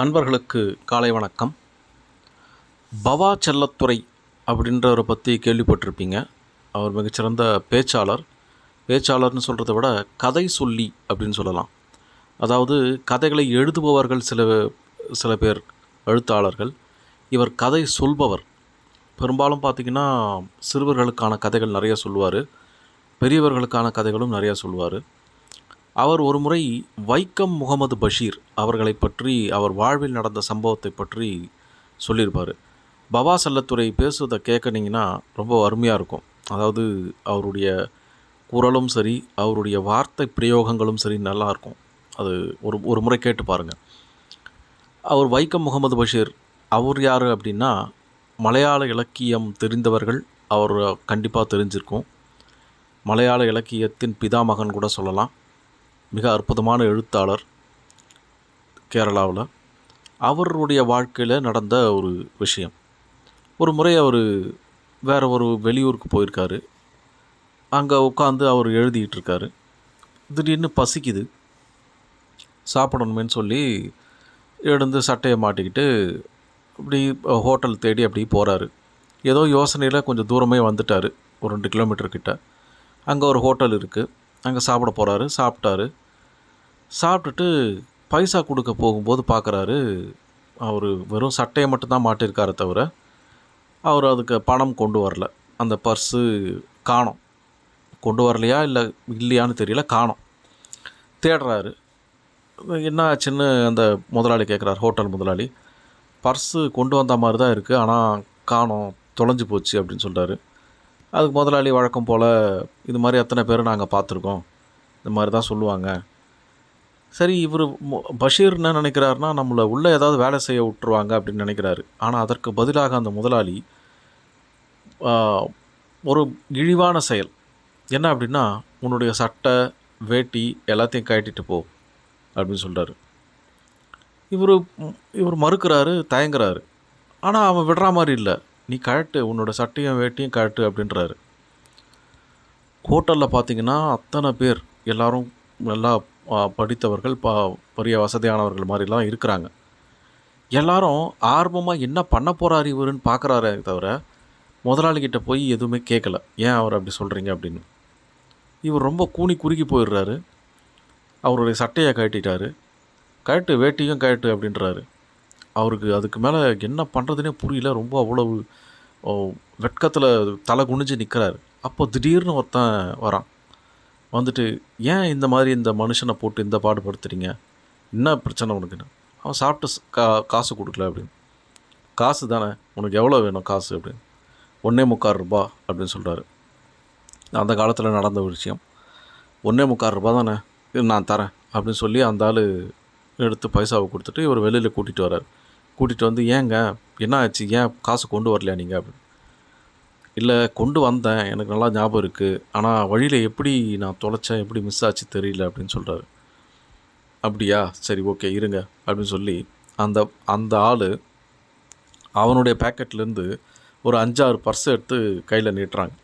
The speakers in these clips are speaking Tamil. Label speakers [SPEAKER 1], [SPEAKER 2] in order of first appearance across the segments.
[SPEAKER 1] அன்பர்களுக்கு காலை வணக்கம். பவா செல்லத்துரை அப்படின்றவரை பற்றி கேள்விப்பட்டிருப்பீங்க. அவர் மிகச்சிறந்த பேச்சாளர். பேச்சாளர்னு சொல்கிறத விட கதை சொல்லி அப்படின்னு சொல்லலாம். அதாவது கதைகளை எழுதுபவர்கள் சில பேர் எழுத்தாளர்கள். இவர் கதை சொல்பவர். பெரும்பாலும் பார்த்திங்கன்னா சிறுவர்களுக்கான கதைகள் நிறைய சொல்லுவார், பெரியவர்களுக்கான கதைகளும் நிறையா சொல்லுவார். அவர் ஒரு முறை வைக்கம் முகமது பஷீர் அவர்களை பற்றி, அவர் வாழ்வில் நடந்த சம்பவத்தை பற்றி சொல்லியிருப்பார். பவா செல்லத்துரை பேசுவதை கேட்குனீங்கன்னா ரொம்ப அருமையாக இருக்கும். அதாவது அவருடைய குரலும் சரி, அவருடைய வார்த்தை பிரயோகங்களும் சரி நல்லாயிருக்கும். அது ஒரு முறை கேட்டு பாருங்கள். அவர் வைக்கம் முகமது பஷீர் அவர் யார் அப்படின்னா, மலையாள இலக்கியம் தெரிந்தவர்கள் அவர் கண்டிப்பாக தெரிஞ்சிருக்கும். மலையாள இலக்கியத்தின் பிதாமகன் கூட சொல்லலாம். மிக அற்புதமான எழுத்தாளர் கேரளாவில். அவருடைய வாழ்க்கையில் நடந்த ஒரு விஷயம். ஒரு முறை அவர் வேறு ஒரு வெளியூருக்கு போயிருக்காரு. அங்கே உட்காந்து அவர் எழுதிட்டுருக்காரு. திடீர்னு பசிக்குது, சாப்பிடணுமேன்னு சொல்லி எழுந்து சட்டையை மாட்டிக்கிட்டு அப்படி ஹோட்டல் தேடி அப்படி போகிறாரு. ஏதோ யோசனையில் கொஞ்சம் தூரமே வந்துட்டார், ஒரு 2 கிலோமீட்டர் கிட்ட. அங்கே ஒரு ஹோட்டல் இருக்குது, அங்கே சாப்பிட போகிறாரு. சாப்பிட்டுட்டு பைசா கொடுக்க போகும்போது பார்க்குறாரு, அவர் வெறும் சட்டையை மட்டும்தான் மாட்டியிருக்காரே தவிர அவர் அதுக்கு பணம் கொண்டு வரல. அந்த பர்ஸு காணோம். கொண்டு வரலையா இல்லையான்னு தெரியல, காணோம். தேடுறாரு. என்ன ஆச்சுன்னு அந்த முதலாளி கேட்குறாரு, ஹோட்டல் முதலாளி. பர்ஸு கொண்டு வந்த மாதிரி தான் இருக்குது, ஆனால் காணோம், தொலைஞ்சு போச்சு அப்படின்னு சொல்கிறாரு. அதுக்கு முதலாளி வழக்கம் போல், இது மாதிரி எத்தனை பேர் நாங்கள் பார்த்துருக்கோம், இந்த மாதிரி தான் சொல்லுவாங்க. சரி, இவர் பஷீர் என்ன நினைக்கிறாருன்னா, நம்மளை உள்ளே ஏதாவது வேலை செய்ய விட்டுருவாங்க அப்படின்னு நினைக்கிறாரு. ஆனால் அதற்கு பதிலாக அந்த முதலாளி ஒரு இழிவான செயல் என்ன அப்படின்னா, உன்னுடைய சட்டை வேட்டி எல்லாத்தையும் கழட்டிட்டு போ அப்படின்னு சொல்கிறாரு. இவர் மறுக்கிறாரு, தயங்குறாரு. ஆனால் அவன் விடுற மாதிரி இல்லை. நீ கழட்டு, உன்னோட சட்டையும் வேட்டியும் கழட்டு அப்படின்றாரு. ஹோட்டலில் பார்த்திங்கன்னா அத்தனை பேர், எல்லோரும் நல்லா படித்தவர்கள், பெரிய வசதியானவர்கள் மாதிரிலாம் இருக்கிறாங்க. எல்லாரும் ஆர்வமாக என்ன பண்ண போகிறார் இவருன்னு பார்க்குறாரே தவிர முதலாளிகிட்ட போய் எதுவுமே கேட்கல, ஏன் அவர் அப்படி சொல்கிறீங்க அப்படின்னு. இவர் ரொம்ப கூனி குறுகி போயிடுறாரு. அவருடைய சட்டையை கழட்டிட்டாரு. கழட்டு, வேட்டியும் கழட்டு அப்படின்றாரு. அவருக்கு அதுக்கு மேலே என்ன பண்ணுறதுனே புரியல. ரொம்ப அவ்வளவு வெட்கத்தில் தலை குனிஞ்சு நிற்கிறாரு. அப்போ திடீர்னு ஒருத்தன் வரான். வந்துட்டு, ஏன் இந்த மாதிரி இந்த மனுஷனை போட்டு இந்த பாடுபடுத்துறீங்க, என்ன பிரச்சனை உனக்குன்னு. அவன் சாப்பிட்டு காசு கொடுக்கல அப்படின்னு. காசு தானே, உனக்கு எவ்வளோ வேணும் காசு அப்படின்னு. 1.25 ரூபா அப்படின்னு சொல்கிறாரு. அந்த காலத்தில் நடந்த ஒரு விஷயம். 1.25 ரூபா தானே, நான் தரேன் அப்படின்னு சொல்லி அந்த ஆள் எடுத்து பைசாவை கொடுத்துட்டு இவர் வெளியில் கூட்டிகிட்டு வர்றார். கூட்டிகிட்டு வந்து, ஏங்க என்ன ஆச்சு, ஏன் காசு கொண்டு வரலையா நீங்கள் அப்படின்னு. இல்லை, கொண்டு வந்தேன், எனக்கு நல்லா ஞாபகம் இருக்குது, ஆனால் வழியில் எப்படி நான் தொலைச்சேன், எப்படி மிஸ் ஆச்சு தெரியல அப்படின்னு சொல்கிறாரு. அப்படியா, சரி ஓகே இருங்க அப்படின்னு சொல்லி அந்த அந்த ஆள் அவனுடைய பேக்கெட்லேருந்து ஒரு 5-6 பர்ஸ் எடுத்து கையில் நீட்டுறாங்க.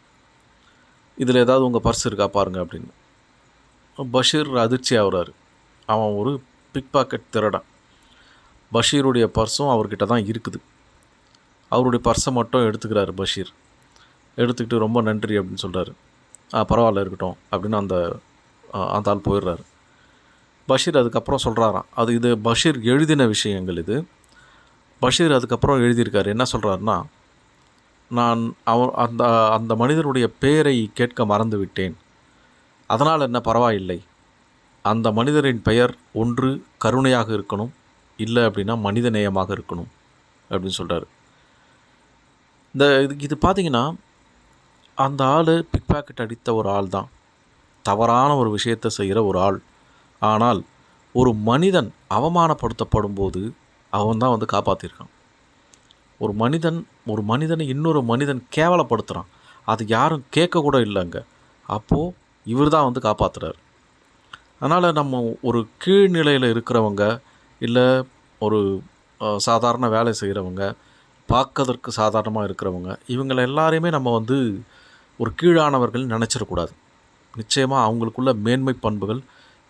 [SPEAKER 1] இதில் ஏதாவது உங்கள் பர்ஸ் இருக்கா பாருங்கள் அப்படின்னு. பஷீர் அதிர்ச்சி ஆகுறாரு. அவன் ஒரு பிக் பாக்கெட் திருடன். பஷீருடைய பர்ஸும் அவர்கிட்ட தான் இருக்குது. அவருடைய பர்ஸை மட்டும் எடுத்துக்கிறாரு பஷீர். எடுத்துக்கிட்டு ரொம்ப நன்றி அப்படின்னு சொல்கிறாரு. பரவாயில்ல இருக்கட்டும் அப்படின்னு அந்த ஆள் போயிடுறாரு. பஷீர் அதுக்கப்புறம் சொல்கிறாராம், இது பஷீர் எழுதின விஷயங்கள். இது பஷீர் அதுக்கப்புறம் எழுதியிருக்காரு. என்ன சொல்கிறாருன்னா, நான் அந்த அந்த மனிதனுடைய பெயரை கேட்க மறந்து விட்டேன், அதனால் என்ன பரவாயில்லை, அந்த மனிதரின் பெயர் ஒன்று கருணையாக இருக்கணும், இல்லை அப்படின்னா மனித நேயமாக இருக்கணும் அப்படின்னு சொல்கிறாரு. இது பார்த்திங்கன்னா, அந்த ஆள் பிக் பாக்கெட் அடித்த ஒரு ஆள் தான், தவறான ஒரு விஷயத்தை செய்கிற ஒரு ஆள். ஆனால் ஒரு மனிதன் அவமானப்படுத்தப்படும் போது அவன் தான் வந்து காப்பாற்றிருக்கான். ஒரு மனிதனை இன்னொரு மனிதன் கேவலப்படுத்துகிறான், அது யாரும் கேட்கக்கூட இல்லைங்க. அப்போது இவர் தான் வந்து காப்பாற்றுறாரு. அதனால் நம்ம ஒரு கீழ்நிலையில் இருக்கிறவங்க, இல்லை ஒரு சாதாரண வேலை செய்கிறவங்க, பார்க்கறதற்கு சாதாரணமாக இருக்கிறவங்க, இவங்களை எல்லாரையுமே நம்ம வந்து ஒரு கீழானவர்கள் நினச்சிடக்கூடாது. நிச்சயமாக அவங்களுக்குள்ள மேன்மை பண்புகள்,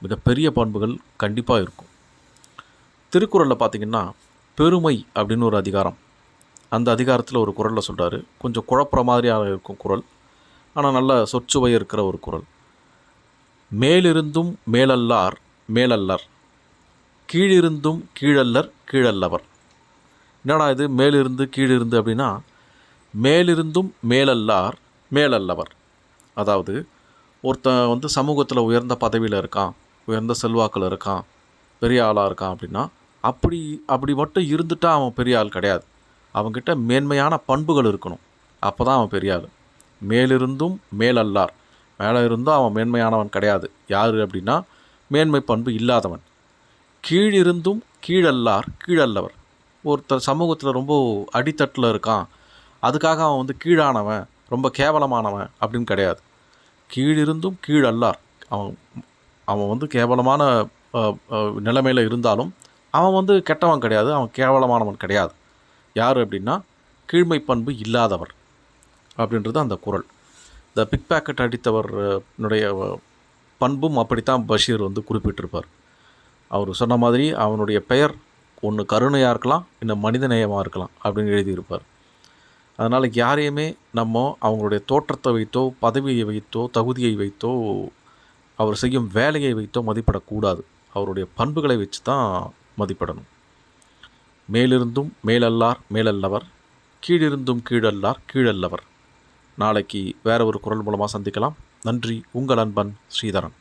[SPEAKER 1] மிகப்பெரிய பண்புகள் கண்டிப்பாக இருக்கும். திருக்குறளில் பார்த்திங்கன்னா பெருமை அப்படின்னு ஒரு அதிகாரம், அந்த அதிகாரத்தில் ஒரு குறளில் சொல்கிறாரு. கொஞ்சம் குழப்புற மாதிரியாக இருக்கும் குறள், ஆனால் நல்ல சொற்சுவை இருக்கிற ஒரு குறள். மேலிருந்தும் மேலல்லார் மேலல்லர், கீழிருந்தும் கீழல்லர் கீழல்லவர். என்னடா இது மேலிருந்து கீழிருந்து அப்படின்னா, மேலிருந்தும் மேலல்லார் மேலல்லவர். அதாவது ஒருத்தன் வந்து சமூகத்தில் உயர்ந்த பதவியில் இருக்கான், உயர்ந்த செல்வாக்கில் இருக்கான், பெரிய ஆளாக இருக்கான் அப்படின்னா, அப்படி அப்படி மட்டும் இருந்துட்டா அவன் பெரிய ஆள் கிடையாது. அவன்கிட்ட மேன்மையான பண்புகள் இருக்கணும், அப்போ தான் அவன் பெரிய ஆள். மேலிருந்தும் மேலல்லார், மேலே இருந்தும் அவன் மேன்மையானவன் கிடையாது. யார் அப்படின்னா மேன்மை பண்பு இல்லாதவன். கீழிருந்தும் கீழல்லார் கீழல்லவர். ஒருத்தர் சமூகத்தில் ரொம்ப அடித்தட்டில் இருக்கான், அதுக்காக அவன் வந்து கீழானவன், ரொம்ப கேவலமானவன் அப்படின்னு கிடையாது. கீழிருந்தும் கீழல்லார், அவன் அவன் வந்து கேவலமான நிலைமையில் இருந்தாலும் அவன் வந்து கெட்டவன் கிடையாது, அவன் கேவலமானவன் கிடையாது. யார் அப்படின்னா கீழ்மை பண்பு இல்லாதவர் அப்படின்றது அந்த குறள். இந்த பிக் பேக்கெட் அடித்தவருடைய பண்பும் அப்படித்தான் பஷீர் வந்து குறிப்பிட்டிருப்பார். அவர் சொன்ன மாதிரி அவனுடைய பெயர் ஒன்று கருணையாக இருக்கலாம், இன்னும் மனிதநேயமாக இருக்கலாம் அப்படின்னு எழுதியிருப்பார். அதனால் யாரையுமே நம்ம அவங்களுடைய தோற்றத்தை வைத்தோ, பதவியை வைத்தோ, தகுதியை வைத்தோ, அவர் செய்யும் வேலையை வைத்தோ மதிப்பிடக்கூடாது. அவருடைய பண்புகளை வச்சு தான் மதிப்பிடணும். மேலிருந்தும் மேலல்லார் மேலல்லவர், கீழிருந்தும் கீழல்லார் கீழல்லவர். நாளைக்கு வேறு ஒரு குறள் மூலமாக சந்திக்கலாம். நன்றி. உங்கள் அன்பன் ஸ்ரீதரன்.